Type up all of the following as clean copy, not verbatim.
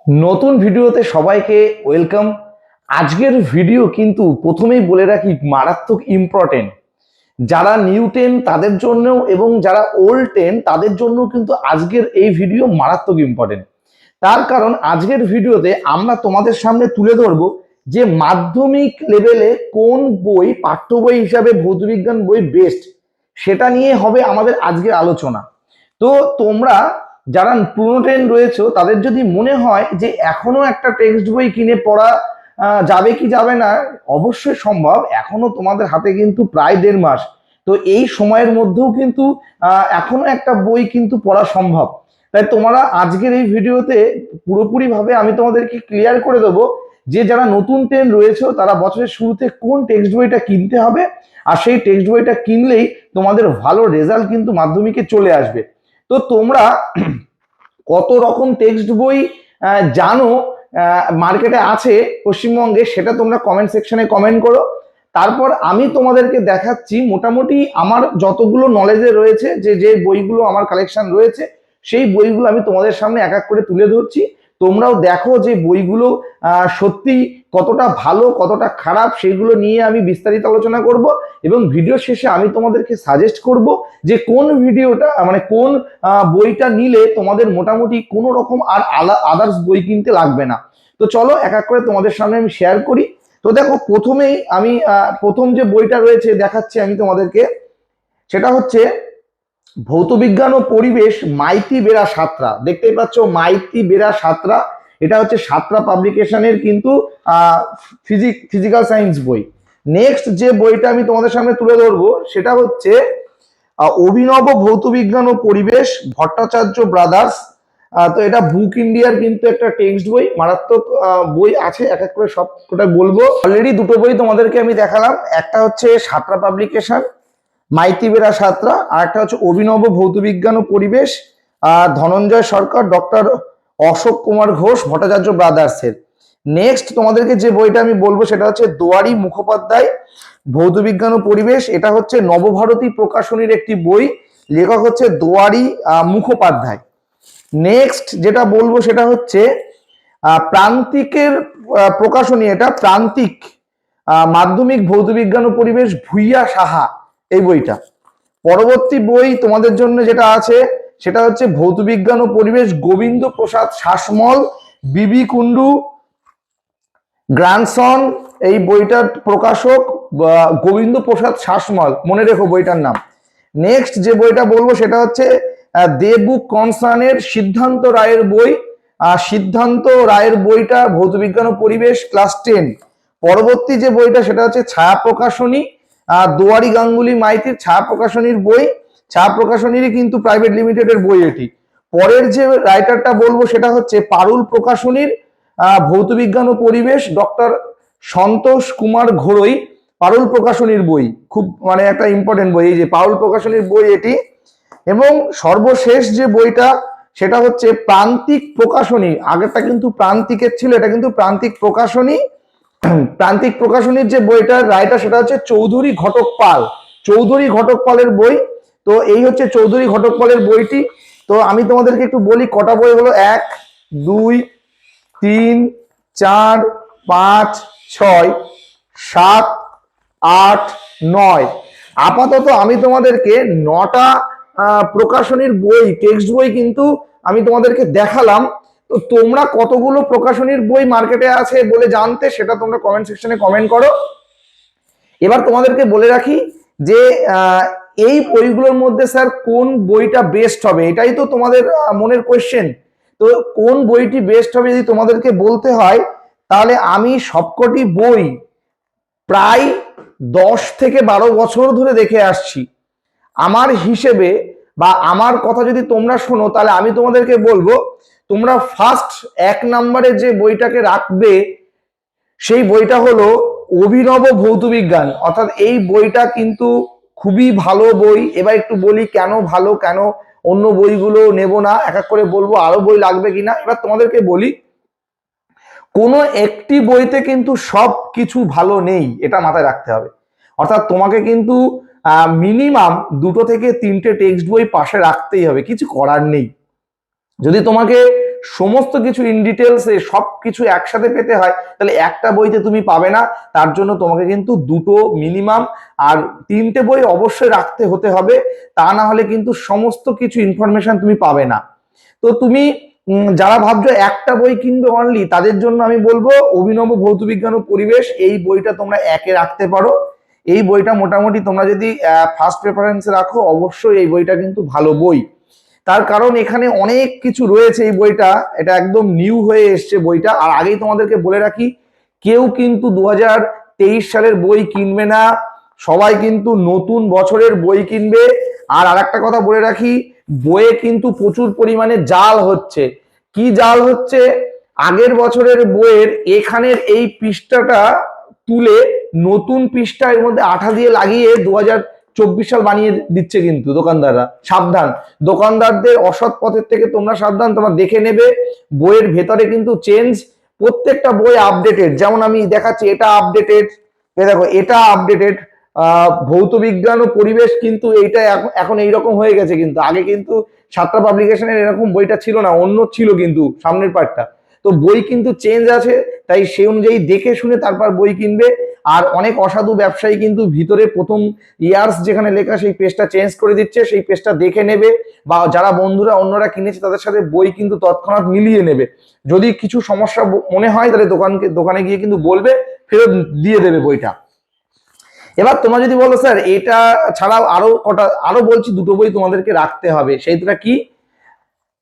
নতুন ভিডিওতে সবাইকে ওয়েলকাম। আজকের ভিডিও কিন্তু প্রথমেই বলে রাখি মারাত্মক ইম্পর্টেন্ট। যারা নিউ 10 তাদের জন্য এবং যারা ওল্ড 10 তাদের জন্য কিন্তু আজকের এই ভিডিও মারাত্মক ইম্পর্টেন্ট। তার কারণ আজকের ভিডিওতে আমরা তোমাদের সামনে তুলে ধরবো যে মাধ্যমিক লেভেলে কোন বই পাঠ্য বই হিসাবে ভৌতবিজ্ঞান বই বেস্ট, সেটা নিয়ে হবে আমাদের আজকের আলোচনা। তো তোমরা যারা পুরনো 10 রয়েছে তাদের যদি মনে হয় যে এখনো একটা টেক্সট বই কিনে পড়া যাবে কি যাবে না, অবশ্যই সম্ভব। এখনো তোমাদের হাতে কিন্তু প্রায় 1.5 মাস, তো এই সময়ের মধ্যেও কিন্তু এখনো একটা বই কিন্তু পড়া সম্ভব। তাই তোমরা আজকের এই ভিডিওতে পুরোপুরি ভাবে আমি তোমাদেরকে ক্লিয়ার করে দেবো যে যারা নতুন 10 রয়েছে তারা বছরের শুরুতে কোন টেক্সট বইটা কিনতে হবে, আর সেই টেক্সট বইটা কিনলেই তোমাদের ভালো রেজাল্ট কিন্তু মাধ্যমিকে চলে আসবে। তো তোমরা কত রকম টেক্সট বই জানো মার্কেটে আছে পশ্চিমবঙ্গে, সেটা তোমরা কমেন্ট সেকশনে কমেন্ট করো। তারপর আমি তোমাদেরকে দেখাচ্ছি মোটামুটি আমার যতগুলো নলেজে রয়েছে, যে যে বইগুলো আমার কালেকশন রয়েছে সেই বইগুলো আমি তোমাদের সামনে এক এক করে তুলে ধরছি। তোমরাও দেখো যে বইগুলো সত্যি কতটা ভালো কতটা খারাপ সেইগুলো নিয়ে আমি বিস্তারিত আলোচনা করব, এবং ভিডিও শেষে আমি তোমাদেরকে সাজেস্ট করব যে কোন ভিডিওটা মানে কোন বইটা নিলে তোমাদের মোটামুটি কোনো রকম আর আদার্স বই কিনতে লাগবে না। তো চলো এক এক করে তোমাদের সামনে আমি শেয়ার করি। তো দেখো প্রথমেই আমি প্রথম যে বইটা রয়েছে দেখাচ্ছি আমি তোমাদেরকে, সেটা হচ্ছে ভৌতবিজ্ঞান ও পরিবেশ মাইতি বেরা সাঁতরা। দেখতেই পাচ্ছ মাইতি বেরা সাঁতরা, এটা হচ্ছে সাঁতরা পাবলিকেশনের কিন্তু ফিজিক্যাল সায়েন্স বই। নেক্সট যে বইটা আমি তোমাদের সামনে তুলে ধরবো সেটা হচ্ছে অভিনব ভৌতবিজ্ঞান ও পরিবেশ ভট্টাচার্য ব্রাদার্স। তো এটা বুক ইন্ডিয়ার কিন্তু একটা টেক্সট বই, মারাত্মক বই আছে, এক এক করে সবটা বলবো। অলরেডি দুটো বই তোমাদেরকে আমি দেখালাম, একটা হচ্ছে সাঁতরা পাবলিকেশন মাইতি বেরা সাঁতরা, আর একটা হচ্ছে অভিনব ভৌতবিজ্ঞান ও পরিবেশ ধনঞ্জয় সরকার ডক্টর অশোক কুমার ঘোষ ভট্টাচার্য ব্রাদার্সের। নেক্সট তোমাদেরকে যে বইটা আমি বলবো সেটা হচ্ছে দুয়ারি মুখোপাধ্যায় ভৌতবিজ্ঞান ও পরিবেশ। এটা হচ্ছে নবভারতী প্রকাশনীর একটি বই, লেখক হচ্ছে দুয়ারি মুখোপাধ্যায়। নেক্সট যেটা বলবো সেটা হচ্ছে প্রান্তিকের প্রকাশনী, এটা প্রান্তিক মাধ্যমিক ভৌতবিজ্ঞান ও পরিবেশ ভুইয়া সাহা, এই বইটা। পরবর্তী বই তোমাদের জন্য যেটা আছে সেটা হচ্ছে ভৌতবিজ্ঞান ও পরিবেশ গোবিন্দ প্রসাদ শাসমল বিবি কুন্ডু গ্র্যান্ডসন, এই বইটার প্রকাশক গোবিন্দ প্রসাদ শাসমল, মনে রেখো বইটার নাম। নেক্সট যে বইটা বলবো সেটা হচ্ছে দেবুক কনসার্নের সিদ্ধান্ত রায়ের বই। সিদ্ধান্ত রায়ের বইটা ভৌতবিজ্ঞান ও পরিবেশ ক্লাস 10। পরবর্তী যে বইটা সেটা হচ্ছে ছায়া প্রকাশনী দুয়ারি গাঙ্গুলি মাইতির ছায়া প্রকাশনীর বই, ছায়া প্রকাশনীরই কিন্তু প্রাইভেট লিমিটেডের বই এটি। পরের যে রাইটারটা বলবো সেটা হচ্ছে পারুল প্রকাশনীর ভৌতবিজ্ঞান ও পরিবেশ ডক্টর সন্তোষ কুমার ঘোড়ই, পারুল প্রকাশনীর বই, খুব মানে একটা ইম্পর্টেন্ট বই, এই যে পারুল প্রকাশনীর বই এটি। এবং সর্বশেষ যে বইটা সেটা হচ্ছে প্রান্তিক প্রকাশনী, আগেরটা কিন্তু প্রান্তিকের ছিল, এটা কিন্তু প্রান্তিক প্রকাশনী। প্রান্তিক প্রকাশনীর যে বইটার রাইটার সেটা হচ্ছে চৌধুরী ঘটক পাল, চৌধুরী ঘটক পালের বই। তো এই হচ্ছে চৌধুরী ঘটক পালের বইটি। তো আমি তোমাদেরকে একটু বলি কটা বই হলো, 1 2 3 4 5 6 7 8 9। আপাতত আমি তোমাদেরকে 9টা প্রকাশনীর বই টেক্সট বই কিন্তু আমি তোমাদেরকে দেখালাম। তো তোমরা কতগুলো প্রকাশনীর বই মার্কেটে আছে বলে জানতে সেটা তোমরা কমেন্ট সেকশনে কমেন্ট করো। এবার তোমাদেরকে বলে রাখি যে এই বইগুলোর মধ্যে স্যার কোন বইটা বেস্ট হবে, এটাই তো তোমাদের মনের কোয়েশ্চেন। তো কোন বইটি বেস্ট হবে যদি তোমাদেরকে বলতে হয়, তাহলে আমি সবকটি বই প্রায় 10 থেকে 12 বছর ধরে দেখে আসছি। আমার হিসেবে বা আমার কথা যদি তোমরা শোনো তাহলে আমি তোমাদেরকে বলবো তোমরা ফার্স্ট 1 নম্বরে যে বইটাকে রাখবে সেই বইটা হলো অভিনব ভৌতবিজ্ঞান। অর্থাৎ এই বইটা কিন্তু খুবই ভালো বই। এবার একটু বলি কেন ভালো, কেন অন্য বইগুলো নেব না, এক এক করে বলবো আরো বই লাগবে কিনা। এবার তোমাদেরকে বলি কোনো একটি বইতে কিন্তু সব কিছু ভালো নেই, এটা মাথায় রাখতে হবে। অর্থাৎ তোমাকে কিন্তু মিনিমাম 2 থেকে 3টে টেক্সট বই পাশে রাখতেই হবে, কিছু করার নেই। যদি তোমাকে সমস্ত কিছু ইন ডিটেলসে সব কিছু একসাথে পেতে হয়, তাহলে একটা বইতে তুমি পাবে না। তার জন্য তোমাকে কিন্তু দুটো মিনিমাম আর তিনটে বই অবশ্যই রাখতে হতে হবে, তা না হলে কিন্তু সমস্ত কিছু ইনফরমেশন তুমি পাবে না। তো তুমি যারা ভাবছো একটা বই কিনবে অনলি, তাদের জন্য আমি বলবো অভিনব ভৌতবিজ্ঞান ও পরিবেশ, এই বইটা তোমরা একে রাখতে পারো। এই বইটা মোটামুটি তোমরা যদি ফার্স্ট প্রেফারেন্সে রাখো, অবশ্যই এই বইটা কিন্তু ভালো বই। তার কারণ এখানে অনেক কিছু রয়েছে এই বইটা, এটা একদম নিউ হয়ে এসছে বইটা। আর আগেই তোমাদেরকে বলে রাখি, কেউ কিন্তু 2023 সালের বই কিনবে না, সবাই কিন্তু নতুন বছরের বই কিনবে। আর আরেকটা কথা বলে রাখি, বইয়ে কিন্তু প্রচুর পরিমাণে জাল হচ্ছে। কি জাল হচ্ছে? আগের বছরের বইয়ের এখানের এই পৃষ্ঠাটা তুলে নতুন পৃষ্ঠা এর মধ্যে আঠা দিয়ে লাগিয়ে 2024 সাল বানিয়ে দিচ্ছে কিন্তু দোকানদাররা। সাবধান, দোকানদারদের অসৎ পথের থেকে তোমরা সাবধান, তোমরা দেখে নেবে। বইয়ের ভেতরে কিন্তু চেঞ্জ, প্রত্যেকটা বই আপডেটেড। যেমন আমি দেখাচ্ছি, এটা আপডেটেড, দেখো এটা আপডেটেড। ভৌত বিজ্ঞান ও পরিবেশ কিন্তু এইটা এখন এইরকম হয়ে গেছে, কিন্তু আগে কিন্তু সাতটা পাবলিকেশনের এরকম বইটা ছিল না, অন্য ছিল কিন্তু সামনের পার্টটা। তো বই কিন্তু চেঞ্জ আছে, তাই সেই অনুযায়ী দেখে শুনে তারপর বই কিনবে। আর অনেক অসাধু ব্যবসায়ী কিন্তু ভিতরে প্রথম ইয়ার্স যেখানে লেখা সেই পেজটা চেঞ্জ করে দিচ্ছে, সেই পেজটা দেখে নেবে। বা যারা বন্ধুরা অন্যরা কিনেছে তাদের সাথে বই কিন্তু তৎক্ষণাৎ মিলিয়ে নেবে। যদি কিছু সমস্যা মনে হয় তাহলে দোকানে গিয়ে কিন্তু বলবে, ফেরত দিয়ে দেবে বইটা। এবার তোমরা যদি বলো স্যার এটা ছাড়াও আরো বলছি দুটো বই তোমাদেরকে রাখতে হবে, সেইটা কি?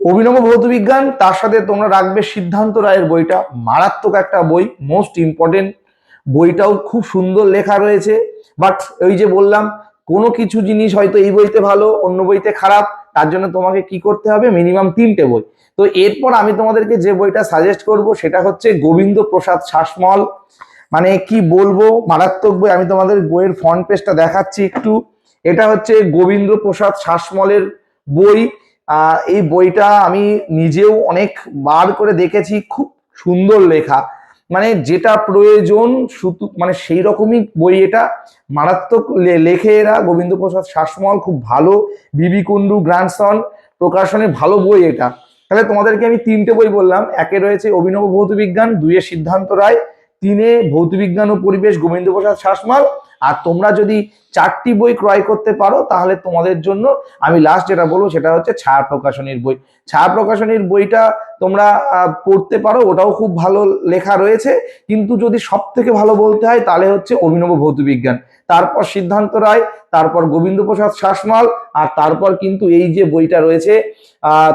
অভিনব ভৌতবিজ্ঞান, তার সাথে তোমরা রাখবে সিদ্ধান্ত রায়ের বইটা, মারাত্মক একটা বই, মোস্ট ইম্পর্টেন্ট। বইটাও খুব সুন্দর লেখা রয়েছে। বাট ওই যে বললাম, কোনো কিছু জিনিস হয়তো এই বইতে ভালো অন্য বইতে খারাপ, তার জন্য তোমাকে কি করতে হবে, মিনিমাম 3টে বই। তো এরপর আমি তোমাদেরকে যে বইটা সাজেস্ট করব সেটা হচ্ছে গোবিন্দ প্রসাদ শাসমল। মানে কি বলবো, মারাত্মক বই। আমি তোমাদের বইয়ের ফ্রন্ট পেজটা দেখাচ্ছি একটু। এটা হচ্ছে গোবিন্দ প্রসাদ শাসমলের বই। এই বইটা আমি নিজেও অনেক বার করে দেখেছি, খুব সুন্দর লেখা। মানে যেটা প্রয়োজন শুধু মানে সেই রকমই বই এটা, মারাত্মক লেখে এরা। গোবিন্দ প্রসাদ শাসমল খুব ভালো, বিবি কুন্ডু গ্র্যান্ডসন প্রকাশনের ভালো বই এটা। তাহলে তোমাদেরকে আমি 3টে বই বললাম, একে রয়েছে অভিনব ভৌতবিজ্ঞান, 2-এ সিদ্ধান্ত রায়, 3-এ ভৌতবিজ্ঞান ও পরিবেশ গোবিন্দ প্রসাদ শাসমল। আর তোমরা যদি 4টি বই ক্রয় করতে পারো তাহলে তোমাদের জন্য আমি লাস্ট যেটা বলবো সেটা হচ্ছে ছায়া প্রকাশনীর বই। ছায়া প্রকাশনীর বইটা তোমরা পড়তে পারো, ওটাও খুব ভালো লেখা রয়েছে। কিন্তু যদি সব থেকে ভালো বলতে হয় তাহলে হচ্ছে অভিনব ভৌতবিজ্ঞান, তারপর সিদ্ধান্ত রায়, তারপর গোবিন্দ প্রসাদ শাসমল, আর তারপর কিন্তু এই যে বইটা রয়েছে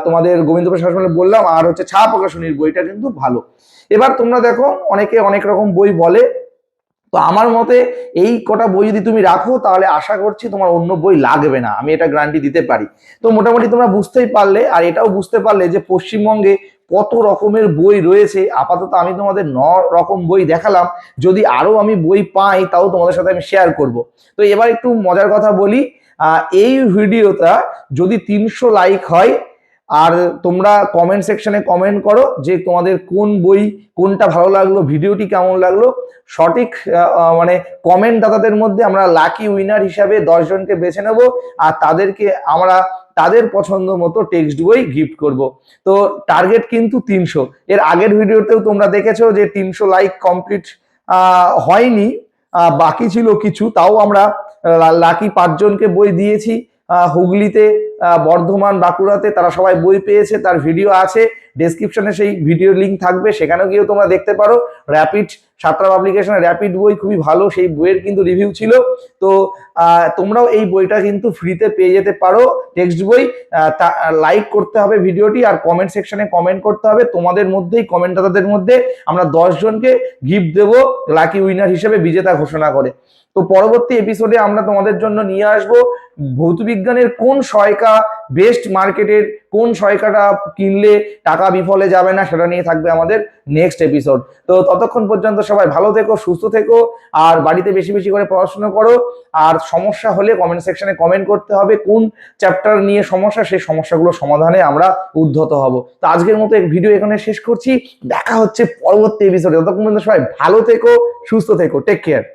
তোমাদের গোবিন্দ প্রসাদ শাসমল বললাম, আর হচ্ছে ছায়া প্রকাশনীর বইটা কিন্তু ভালো। এবার তোমরা দেখো অনেকে অনেক রকম বই বলে, তো আমার মতে এই কটা বই যদি তুমি রাখো তাহলে আশা করছি তোমার অন্য বই লাগবে না, আমি এটা গ্যারান্টি দিতে পারি। তো মোটামুটি তোমরা বুঝতেই পারলে, আর এটাও বুঝতে পারলে যে পশ্চিমবঙ্গে কত রকমের বই রয়েছে। আপাতত আমি তোমাদের 9 রকম বই দেখালাম, যদি আরো আমি বই পাই তাও তোমাদের সাথে আমি শেয়ার করব। তো এবার একটু মজার কথা বলি, এই ভিডিওটা যদি 300 লাইক হয় আর তোমরা কমেন্ট সেকশনে কমেন্ট করো যে তোমাদের কোন বই কোনটা ভালো লাগলো, ভিডিওটি কেমন লাগলো, সঠিক মানে কমেন্ট দাতাদের মধ্যে আমরা লাকি উইনার হিসাবে 10 জনকে বেছে নেব। আর তাদেরকে আমরা তাদের পছন্দ মতো টেক্সট বই গিফট করব। তো টার্গেট কিন্তু 300। এর আগের ভিডিওতেও তোমরা দেখেছো যে 300 লাইক কমপ্লিট হয়নি, বাকি ছিল কিছু, তাও আমরা লাকি 5 জনকে বই দিয়েছি। হুগলিতে, বর্ধমান, বাঁকুড়াতে তারা সবাই বই পেয়েছে, তার ভিডিও আছে ডেসক্রিপশনে, সেই ভিডিও লিঙ্ক থাকবে, সেখানেও গিয়েও তোমরা দেখতে পারো। র্যাপিড সাতটা পাবলিকেশনের র্যাপিড বই খুবই ভালো, সেই বইয়ের কিন্তু রিভিউ ছিল। তো তোমরাও এই বইটা কিন্তু ফ্রিতে পেয়ে যেতে পারো, টেক্সট বই। লাইক করতে হবে ভিডিওটি আর কমেন্ট সেকশনে কমেন্ট করতে হবে, তোমাদের মধ্যেই কমেন্টারদের মধ্যে আমরা 10 জনকে গিফট দেবো লাকি উইনার হিসেবে বিজেতা ঘোষণা করে। তো পরবর্তী এপিসোডে আমরা তোমাদের জন্য নিয়ে আসবো ভৌতবিজ্ঞানের কোন সহায়িকা বেস্ট, মার্কেটের কোন সহায়িকাটা কিনলে টাকা বিফলে যাবে না, সেটা নিয়ে থাকবে আমাদের নেক্সট এপিসোড। তো ততক্ষণ পর্যন্ত সবাই ভালো থেকো, সুস্থ থেকো, আর বাড়িতে বেশি বেশি করে পড়াশোনা করো। আর সমস্যা হলে কমেন্ট সেকশনে কমেন্ট করতে হবে কোন চ্যাপ্টার নিয়ে সমস্যা, সেই সমস্যাগুলো সমাধানে আমরা উদ্ধত হব। তো আজকের মতো ভিডিও এখানে শেষ করছি, দেখা হচ্ছে পরবর্তী এপিসোডে। ততক্ষণ পর্যন্ত সবাই ভালো থেকো, সুস্থ থেকো, টেক কেয়ার।